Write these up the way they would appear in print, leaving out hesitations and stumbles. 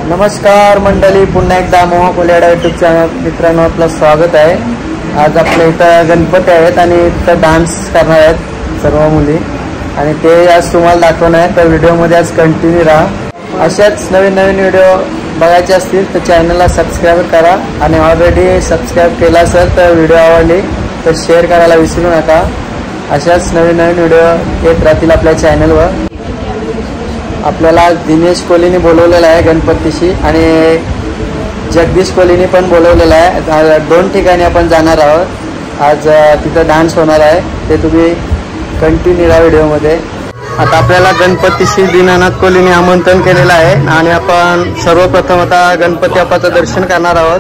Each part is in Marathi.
नमस्कार मंडळी, पुन्हा एकदा मोहा कोल्याडा यूट्यूब चॅनल मित्रांनो आपलं स्वागत आहे। आज आपल्या इथं गणपती आहेत आणि इथं डान्स करणार आहेत सर्व मुली आणि ते आज तुम्हाला दाखवणार आहे। तर व्हिडिओमध्ये आज कंटिन्यू राहा। अशाच नवीन नवीन व्हिडिओ बघायचे असतील तर चॅनलला सबस्क्राईब करा आणि ऑलरेडी सबस्क्राईब केला असेल तर व्हिडिओ आवडली तर शेअर करायला विसरू नका। अशाच नवीन नवीन व्हिडिओ येत राहतील आपल्या चॅनलवर। आपल्याला दिनेश कोहलीने बोलवलेला आहे गणपतीशी आणि जगदीश कोहलीने पण बोलवलेला आहे। दोन ठिकाणी आपण जाणार आहोत। आज तिथं डान्स होणार आहे, ते तुम्ही कंटिन्यू राहा व्हिडिओमध्ये। आता आपल्याला गणपतीशी दीनानाथ कोहलीने आमंत्रण केलेलं आहे आणि आपण सर्वप्रथम आता गणपती बाप्पाचं दर्शन करणार आहोत।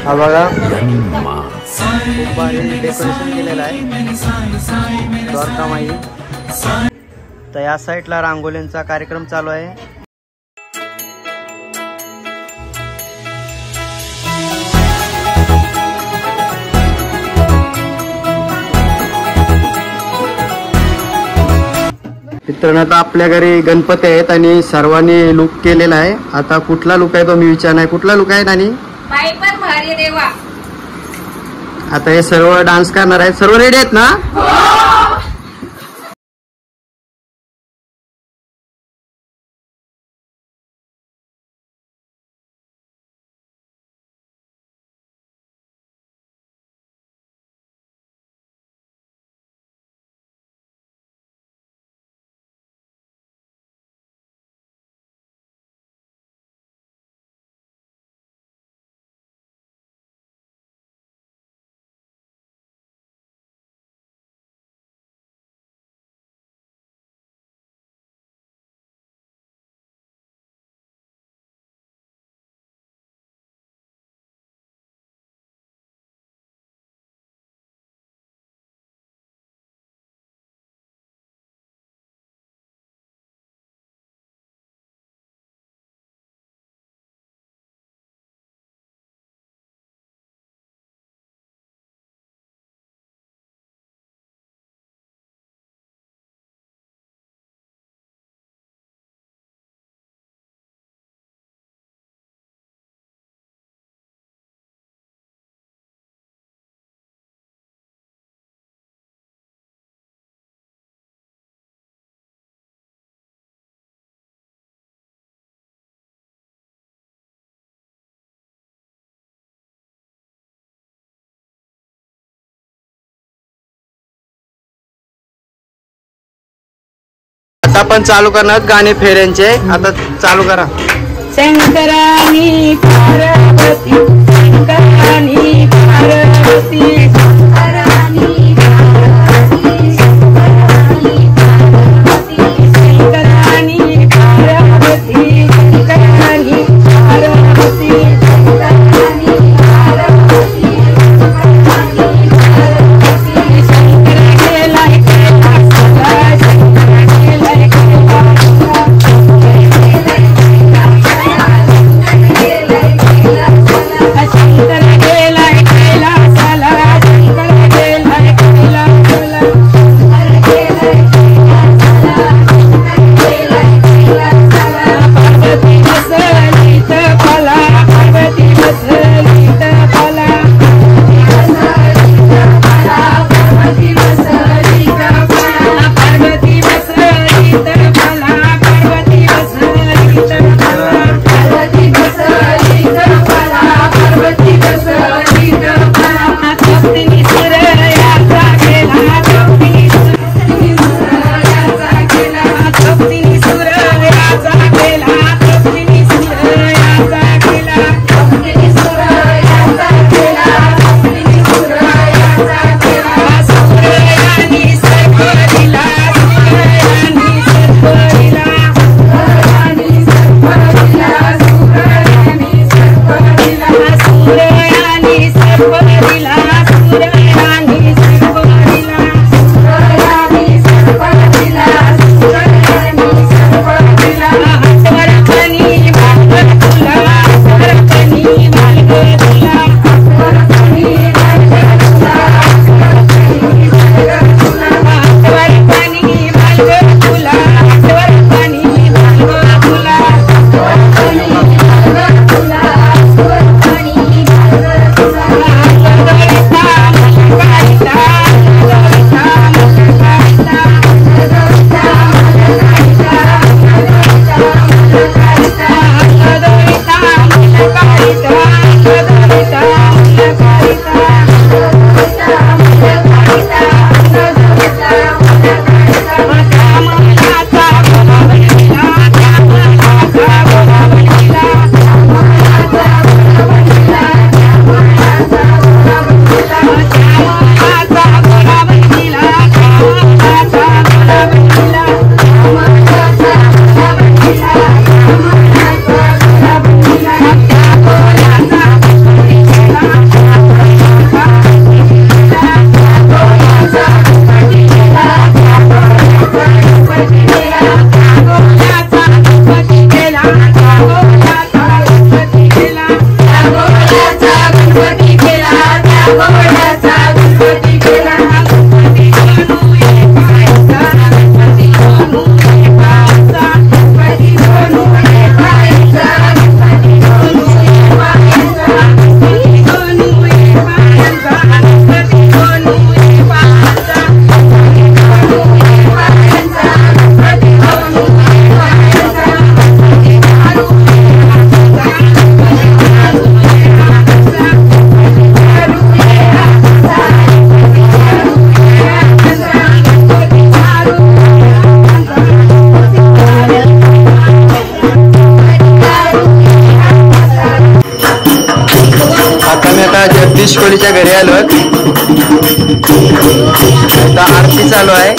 हा बघा खूप भारी डेकोरेशन केलेलं आहे द्वारका माई। तर या साईडला रांगोळींचा कार्यक्रम चालू आहे। मित्रांनो आता आपल्या घरी गणपती आहेत आणि सर्वांनी लुक केलेला आहे। आता कुठला लुक आहे तो मी विचारणार, कुठला लुक आहे नानी? आता हे सर्व डान्स करणार आहेत, सर्व रेडी आहेत ना? आता आपण चालू करणार गाणे फेऱ्यांचे। आता चालू करा। शंकरानी पार्वती, शंकरानी पार्वती, शंकरानी पार्वती, शंकरानी पार्वती, शंकरानी पार्वती, शंकरानी पार्वती, शंकरानी पार्वती, शंकर गेला कैलासाला, जगदीश कोहलीच्या घरी आलो. आता आरती चालू आहे.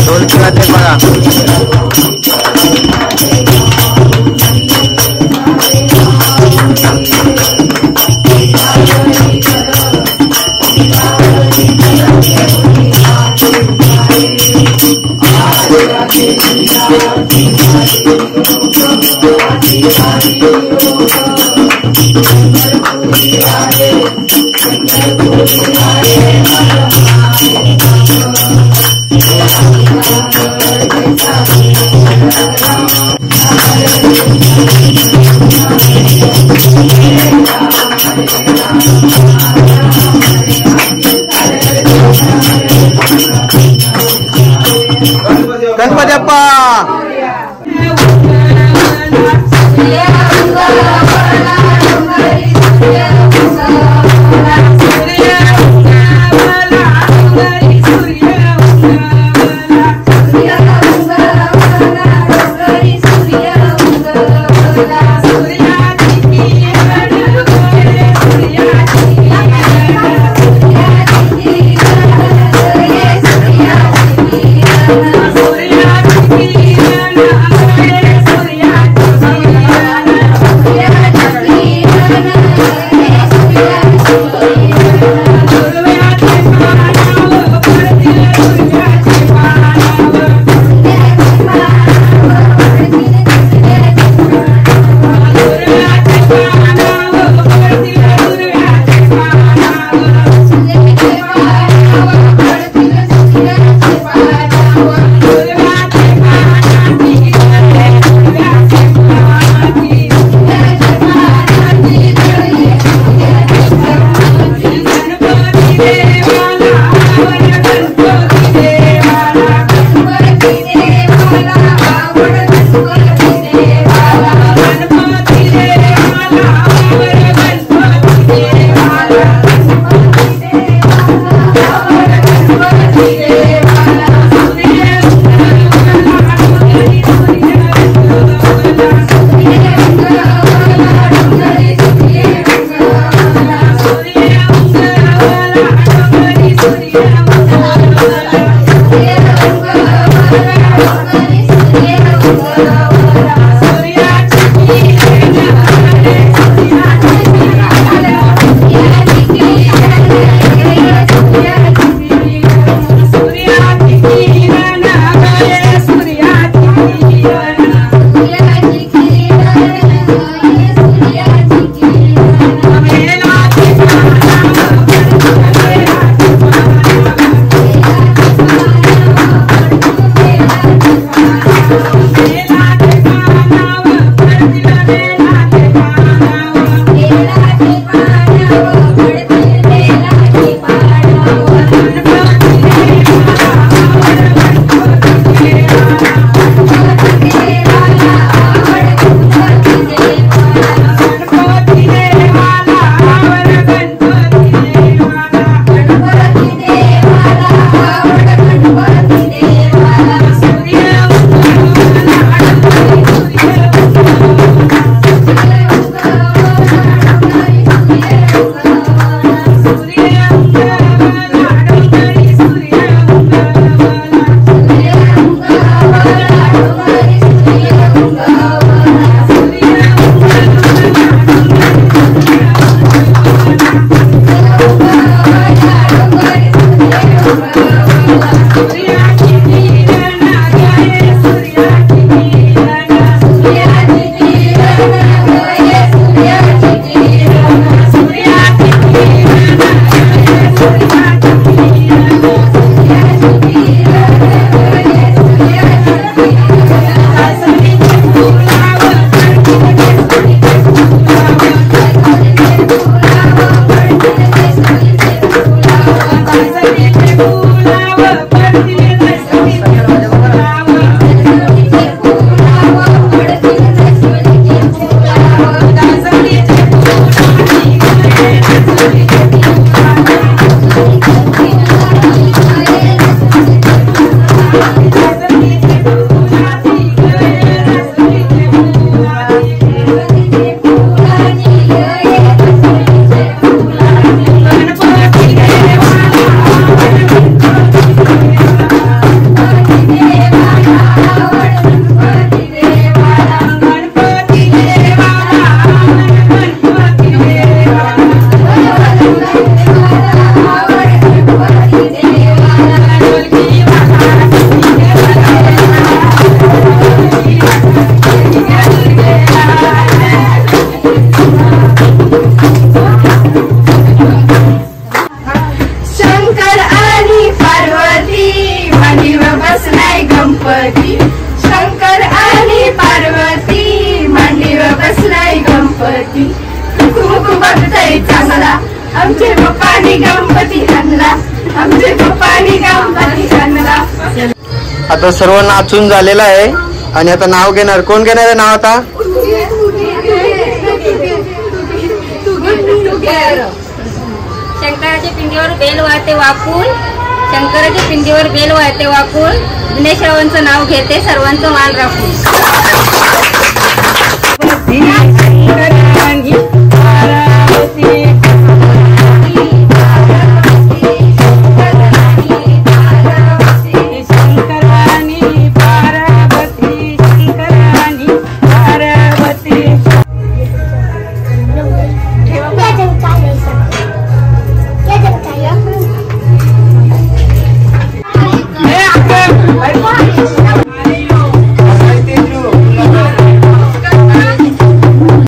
ढोलकी वाजते बघा. गणपती बाप्पा. गणपती शंकर आणि पार्वती मांडीवर बसलाय गणपती खूप बघताय चांगला आमचे पप्पानी गणपती आणला आमचे पप्पानी गणपती आणला. आता सर्व नाचून झालेलं आहे आणि आता नाव घेणार. कोण घेणार आहे नाव आता? शंकराच्या पिंडीवर बेल वाहते वाकून शंकराच्या पिंडीवर बेल वाहते वाकून दिनेशरावांचं नाव घेते सर्वांचं मान राखून. शंकरानी पार्वती